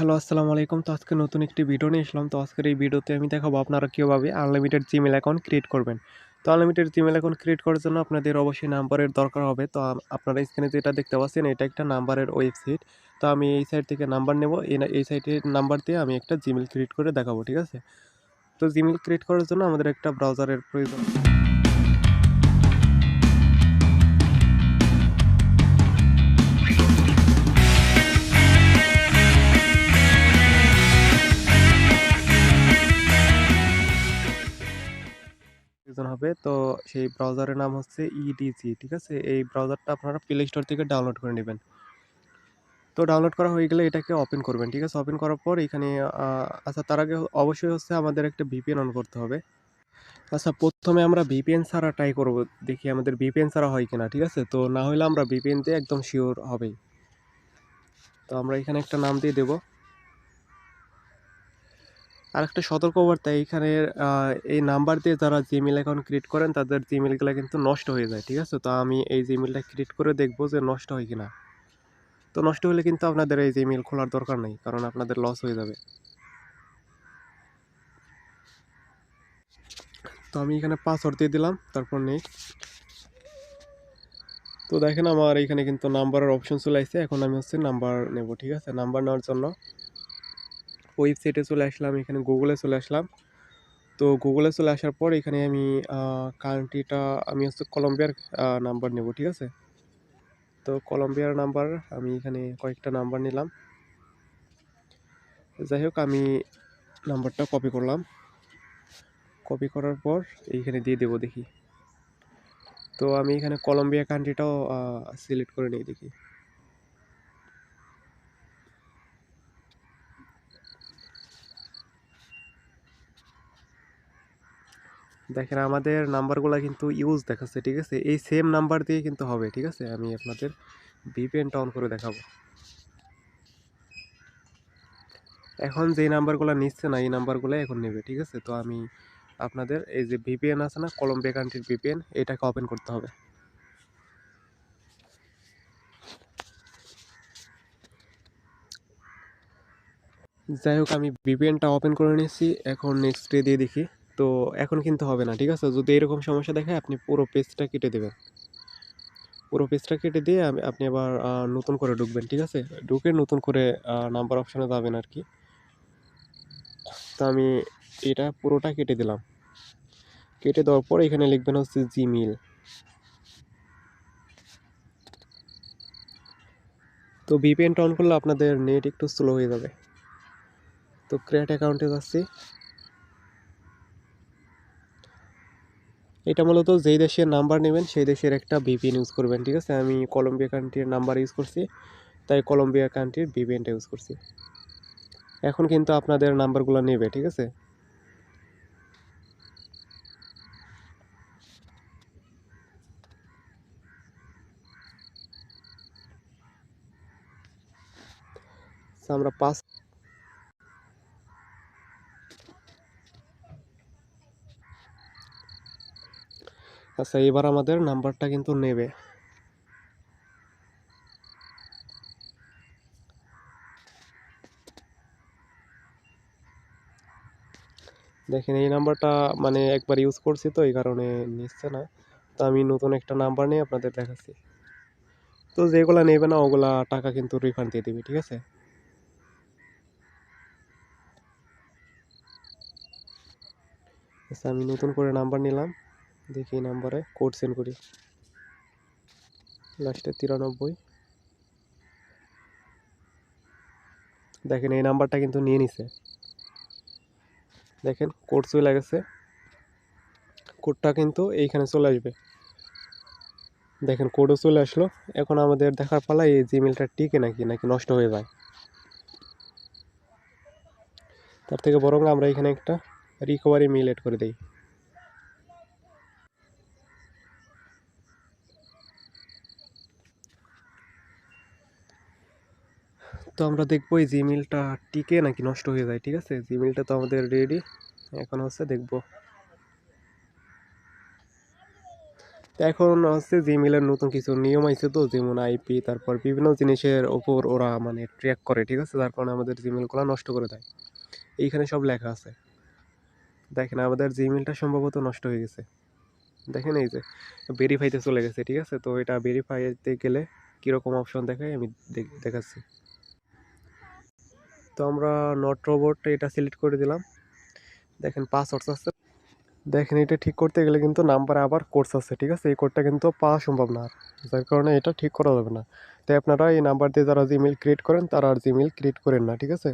Hello, আসসালামু আলাইকুম। তো আজকে নতুন একটি ভিডিও নিয়ে আসলাম। তো আজকের এই ভিডিওতে আমি দেখাবো আপনারা কিভাবে আনলিমিটেড জিমেইল অ্যাকাউন্ট ক্রিয়েট করবেন। তো আনলিমিটেড জিমেইল অ্যাকাউন্ট ক্রিয়েট করার জন্য আপনাদের অবশ্যই নাম্বারের দরকার হবে। তো আপনারা স্ক্রিনে যেটা দেখতে পাচ্ছেন এটা একটা নাম্বারের ওয়েবসাইট। তো আমি এই সাইট থেকে নাম্বার নেব। এই সাইটের নাম্বার দিয়ে আমি একটা জিমেইল ক্রিয়েট করে দেখাবো, ঠিক আছে? তো জিমেইল ক্রিয়েট করার জন্য আমাদের একটা ব্রাউজারের প্রয়োজন। প্রয়োজন হবে। তো সেই ব্রাউজারের নাম হচ্ছে EDG, ঠিক আছে? এই ব্রাউজারটা আপনারা প্লে স্টোর থেকে ডাউনলোড করে নেবেন। তো ডাউনলোড করা হয়ে গেলে এটাকে ওপেন করবেন, ঠিক আছে? ওপেন করার পর এখানে আচ্ছা, তার আগে অবশ্যই হচ্ছে আমাদের একটা VPN অন করতে হবে। আচ্ছা, ১ম এ আমরা VPN ছাড়া ট্রাই করব। দেখি আমাদের VPN ছাড়া হয় কিনা, ঠিক আছে? তো না হইলে আমরা VPN দিয়ে একদম সিওর হবেই। তো আমরা এখানে একটা নাম দিয়ে দেব। আরেকটা সতর্কবার্তা, এইখানের এই নাম্বার দিয়ে যারা জিমেইল অ্যাকাউন্ট ক্রিয়েট করেন তাদের জিমেইলগুলা কিন্তু নষ্ট হয়ে যায়, ঠিক আছে? তো আমি এই জিমেইলটা ক্রিয়েট করে দেখব যে নষ্ট হয় কিনা। তো নষ্ট হলে কিন্তু আপনাদের এই জিমেইল খোলার দরকার নাই, কারণ আপনাদের লস হয়ে যাবে। তো আমি এখানে পাসওয়ার্ড দিয়ে দিলাম, তারপর নেক্সট। তো দেখেন আমার এখানে কিন্তু নাম্বারের অপশন চলে আসছে। এখন আমি হচ্ছে নাম্বার নেব, ঠিক আছে? নাম্বার নেওয়ার জন্য ওয়েবসাইটে চলে আসলাম, এখানে গুগলে চলে আসলাম। তো গুগলে চলে আসার পর এখানে আমি কান্ট্রিটা আমি হচ্ছে কলম্বিয়ার নাম্বার নেব, ঠিক আছে? তো কলম্বিয়ার নাম্বার আমি এখানে কয়েকটা নাম্বার নিলাম। যাই হোক, আমি নাম্বারটা কপি করলাম। কপি করার পর এইখানে দিয়ে দেবো দেখি। তো আমি এখানে কলম্বিয়া কান্ট্রিটাও সিলেক্ট করে নিই দেখি। দেখেন আমাদের নাম্বারগুলা কিন্তু ইউজ দেখাচ্ছে, ঠিক আছে? এই সেম নাম্বার দিয়ে কিন্তু হবে, ঠিক আছে? আমি আপনাদের VPNটা অন করে দেখাবো। এখন যেই নাম্বারগুলো নিচ্ছে না এই নাম্বারগুলো এখন নেবে, ঠিক আছে? তো আমি আপনাদের এই যে VPN আছে না, কলম্বিয়া কান্ট্রির VPN, এটাকে ওপেন করতে হবে। যাই হোক, আমি VPNটা ওপেন করে নিয়েছি। এখন নেক্সটে দিয়ে দেখি। তো এখন কিন্তু হবে না, ঠিক আছে? যদি এরকম সমস্যা দেখায় আপনি পুরো পেজটা কেটে দেবেন। পুরো পেজটা কেটে দিয়ে আপনি আবার নতুন করে ঢুকবেন, ঠিক আছে? ঢুকে নতুন করে নাম্বার অপশনে যাবেন আর কি। তো আমি এটা পুরোটা কেটে দিলাম। কেটে দেওয়ার পর এখানে লিখবেন হচ্ছে জিমেইল। তো VPNটা অন করলে আপনাদের নেট একটু স্লো হয়ে যাবে। তো ক্রিয়েট অ্যাকাউন্টে যাচ্ছি। এটা মূলত যেই দেশের নাম্বার নেবেন সেই দেশের একটা VPN ইউজ করবেন, ঠিক আছে? আমি কলম্বিয়া কান্ট্রির নাম্বার ইউজ করছি, তাই কলম্বিয়া কান্ট্রির VPNটা ইউজ করছি। এখন কিন্তু আপনাদের নাম্বারগুলো নেবে, ঠিক আছে? তো আমরা আচ্ছা, এবার আমাদের নাম্বারটা কিন্তু নেবে। দেখেন এই নাম্বারটা মানে একবার ইউজ করছি তো এই কারণে নিচ্ছে না। তো আমি নতুন একটা নাম্বার নিয়ে আপনাদের দেখাচ্ছি। তো যেগুলা নেবে না ওগুলা টাকা কিন্তু রিফান্ড দিয়ে দিবে, ঠিক আছে? আচ্ছা, আমি নতুন করে নাম্বার নিলাম। দেখি এই নাম্বারে কোড সেন্ড করি। লাস্টে 93। দেখেন এই নাম্বারটা কিন্তু নিয়ে নিছে। দেখেন কোড চলে গেছে। কোডটা কিন্তু এইখানে চলে আসবে। দেখেন কোডও চলে আসলো। এখন আমাদের দেখার পালা এই জিমেলটা টিকে নাকি নষ্ট হয়ে যায়। তার থেকে বরং আমরা এখানে একটা রিকভারি মেইল এড করে দেই। তো আমরা দেখবো এই জিমেলটা টিকে নাকি নষ্ট হয়ে যায়, ঠিক আছে? জিমেলটা তো আমাদের রেডি। এখন হচ্ছে দেখবো। তো এখন হচ্ছে জিমেইলের নতুন কিছু নিয়ম আইছে, তো যেমন আইপি তারপর বিভিন্ন জিনিসের ওপর ওরা মানে ট্র্যাক করে, ঠিক আছে? যার কারণে আমাদের জিমেইলগুলো নষ্ট করে দেয়। এইখানে সব লেখা আছে। দেখেন আমাদের জিমেইলটা সম্ভবত নষ্ট হয়ে গেছে। দেখেন এই যে ভেরিফাইতে চলে গেছে, ঠিক আছে? তো এটা ভেরিফাইতে গেলে কীরকম অপশন দেখায় আমি দেখাচ্ছি। তো আমরা নট রোবট এটা সিলেক্ট করে দিলাম। দেখেন পাসওয়ার্ড আছে। দেখেন এটা ঠিক করতে গেলে কিন্তু নাম্বারে আবার কোডস আছে, ঠিক আছে? এই কোডটা কিন্তু পাওয়া সম্ভব না আর, যার কারণে এটা ঠিক করা যাবে না। তাই আপনারা এই নাম্বার দিয়ে যারা জিমেইল ক্রিয়েট করেন তারা আর জিমেইল ক্রিয়েট করেন না, ঠিক আছে?